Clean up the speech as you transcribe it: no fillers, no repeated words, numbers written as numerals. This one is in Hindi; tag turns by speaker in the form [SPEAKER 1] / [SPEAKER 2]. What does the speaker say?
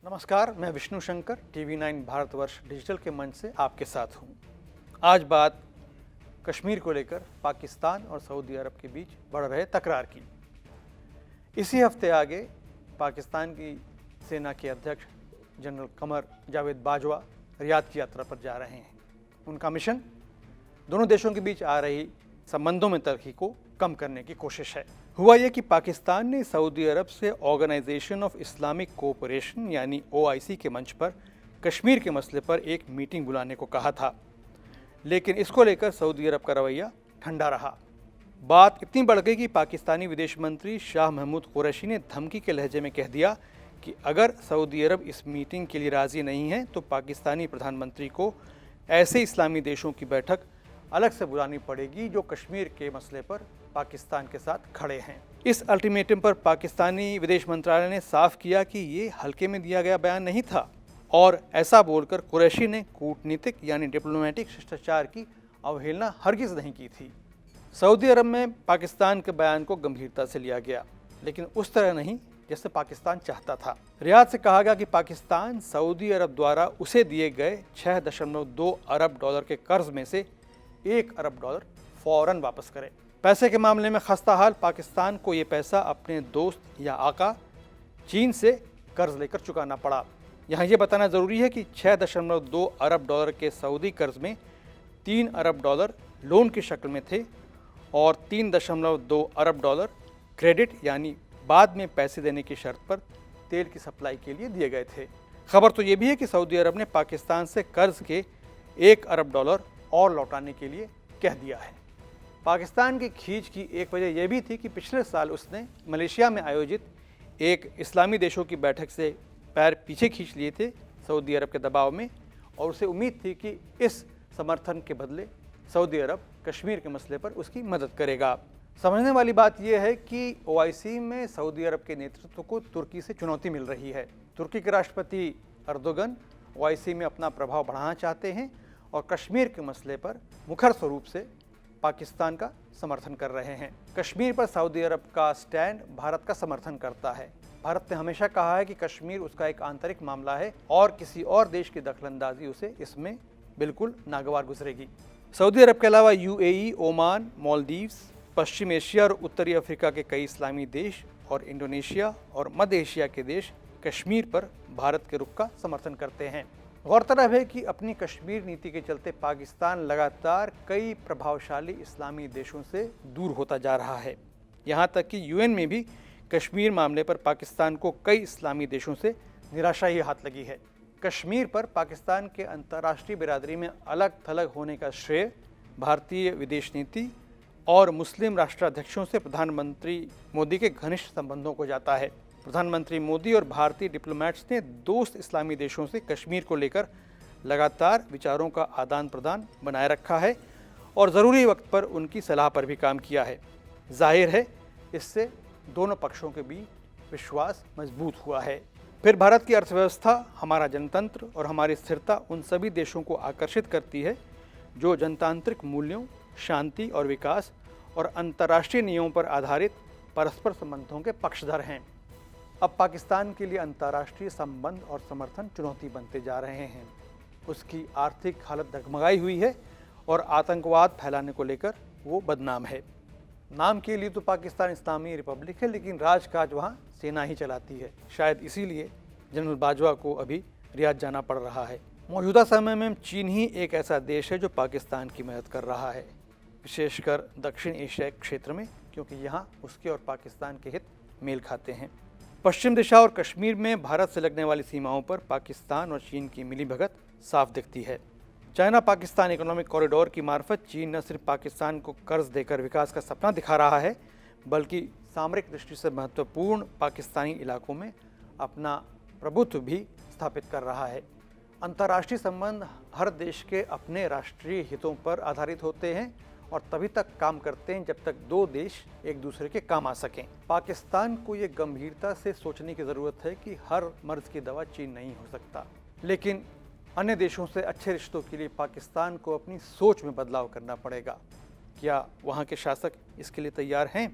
[SPEAKER 1] नमस्कार, मैं विष्णु शंकर TV9 भारतवर्ष डिजिटल के मंच से आपके साथ हूँ। आज बात कश्मीर को लेकर पाकिस्तान और सऊदी अरब के बीच बढ़ रहे तकरार की। इसी हफ्ते आगे पाकिस्तान की सेना के अध्यक्ष जनरल कमर जावेद बाजवा रियाद की यात्रा पर जा रहे हैं। उनका मिशन दोनों देशों के बीच आ रही संबंधों में तल्खी को कम करने की कोशिश है। हुआ यह कि पाकिस्तान ने सऊदी अरब से ऑर्गेनाइजेशन ऑफ इस्लामिक कोऑपरेशन यानी OIC के मंच पर कश्मीर के मसले पर एक मीटिंग बुलाने को कहा था, लेकिन इसको लेकर सऊदी अरब का रवैया ठंडा रहा। बात इतनी बढ़ गई कि पाकिस्तानी विदेश मंत्री शाह महमूद कुरैशी ने धमकी के लहजे में कह दिया कि अगर सऊदी अरब इस मीटिंग के लिए राज़ी नहीं है तो पाकिस्तानी प्रधानमंत्री को ऐसे इस्लामी देशों की बैठक अलग से बुलानी पड़ेगी जो कश्मीर के मसले पर पाकिस्तान के साथ खड़े हैं। इस अल्टीमेटम पर पाकिस्तानी विदेश मंत्रालय ने साफ किया कि ये हल्के में दिया गया बयान नहीं था और ऐसा बोलकर कुरैशी ने कूटनीतिक यानी डिप्लोमेटिक शिष्टाचार की अवहेलना हरगिज़ नहीं की थी। सऊदी अरब में पाकिस्तान के बयान को गंभीरता से लिया गया, लेकिन उस तरह नहीं जैसे पाकिस्तान चाहता था। रियाद से कहा गया कि पाकिस्तान सऊदी अरब द्वारा उसे दिए गए 6.2 अरब डॉलर के कर्ज में से 1 अरब डॉलर फौरन वापस करे। पैसे के मामले में खस्ता हाल पाकिस्तान को ये पैसा अपने दोस्त या आका चीन से कर्ज लेकर चुकाना पड़ा। यहाँ ये बताना ज़रूरी है कि 6.2 अरब डॉलर के सऊदी कर्ज में 3 अरब डॉलर लोन की शक्ल में थे और 3.2 अरब डॉलर क्रेडिट यानी बाद में पैसे देने की शर्त पर तेल की सप्लाई के लिए दिए गए थे। खबर तो ये भी है कि सऊदी अरब ने पाकिस्तान से कर्ज के 1 अरब डॉलर और लौटाने के लिए कह दिया है। पाकिस्तान की खींच की एक वजह यह भी थी कि पिछले साल उसने मलेशिया में आयोजित एक इस्लामी देशों की बैठक से पैर पीछे खींच लिए थे सऊदी अरब के दबाव में, और उसे उम्मीद थी कि इस समर्थन के बदले सऊदी अरब कश्मीर के मसले पर उसकी मदद करेगा। समझने वाली बात यह है कि OIC में सऊदी अरब के नेतृत्व को तुर्की से चुनौती मिल रही है। तुर्की के राष्ट्रपति अर्दोगन OIC में अपना प्रभाव बढ़ाना चाहते हैं और कश्मीर के मसले पर मुखर स्वरूप से पाकिस्तान का समर्थन कर रहे हैं। कश्मीर पर सऊदी अरब का स्टैंड भारत का समर्थन करता है। भारत ने हमेशा कहा है कि कश्मीर उसका एक आंतरिक मामला है और किसी और देश की दखलंदाजी उसे इसमें बिल्कुल नागवार गुजरेगी। सऊदी अरब के अलावा UAE, ओमान, मालदीव्स, पश्चिम एशिया और उत्तरी अफ्रीका के कई इस्लामी देश और इंडोनेशिया और मध्य एशिया के देश कश्मीर पर भारत के रुख का समर्थन करते हैं। गौरतलब है कि अपनी कश्मीर नीति के चलते पाकिस्तान लगातार कई प्रभावशाली इस्लामी देशों से दूर होता जा रहा है। यहाँ तक कि UN में भी कश्मीर मामले पर पाकिस्तान को कई इस्लामी देशों से निराशा ही हाथ लगी है। कश्मीर पर पाकिस्तान के अंतर्राष्ट्रीय बिरादरी में अलग थलग होने का श्रेय भारतीय विदेश नीति और मुस्लिम राष्ट्राध्यक्षों से प्रधानमंत्री मोदी के घनिष्ठ संबंधों को जाता है। प्रधानमंत्री मोदी और भारतीय डिप्लोमेट्स ने दोस्त इस्लामी देशों से कश्मीर को लेकर लगातार विचारों का आदान प्रदान बनाए रखा है और ज़रूरी वक्त पर उनकी सलाह पर भी काम किया है। जाहिर है इससे दोनों पक्षों के बीच विश्वास मजबूत हुआ है। फिर भारत की अर्थव्यवस्था, हमारा जनतंत्र और हमारी स्थिरता उन सभी देशों को आकर्षित करती है जो जनतांत्रिक मूल्यों, शांति और विकास और अंतर्राष्ट्रीय नियमों पर आधारित परस्पर संबंधों के पक्षधर हैं। अब पाकिस्तान के लिए अंतर्राष्ट्रीय संबंध और समर्थन चुनौती बनते जा रहे हैं। उसकी आर्थिक हालत डगमगाई हुई है और आतंकवाद फैलाने को लेकर वो बदनाम है। नाम के लिए तो पाकिस्तान इस्लामी रिपब्लिक है, लेकिन राजकाज वहाँ सेना ही चलाती है। शायद इसीलिए जनरल बाजवा को अभी रियाद जाना पड़ रहा है। मौजूदा समय में चीन ही एक ऐसा देश है जो पाकिस्तान की मदद कर रहा है, विशेषकर दक्षिण एशिया क्षेत्र में, क्योंकि यहाँ उसके और पाकिस्तान के हित मेल खाते हैं। पश्चिम दिशा और कश्मीर में भारत से लगने वाली सीमाओं पर पाकिस्तान और चीन की मिलीभगत साफ दिखती है। चाइना पाकिस्तान इकोनॉमिक कॉरिडोर की मार्फत चीन न सिर्फ पाकिस्तान को कर्ज देकर विकास का सपना दिखा रहा है, बल्कि सामरिक दृष्टि से महत्वपूर्ण पाकिस्तानी इलाकों में अपना प्रभुत्व भी स्थापित कर रहा है। अंतर्राष्ट्रीय संबंध हर देश के अपने राष्ट्रीय हितों पर आधारित होते हैं और तभी तक काम करते हैं जब तक दो देश एक दूसरे के काम आ सकें। पाकिस्तान को ये गंभीरता से सोचने की ज़रूरत है कि हर मर्ज की दवा चीन नहीं हो सकता, लेकिन अन्य देशों से अच्छे रिश्तों के लिए पाकिस्तान को अपनी सोच में बदलाव करना पड़ेगा। क्या वहाँ के शासक इसके लिए तैयार हैं?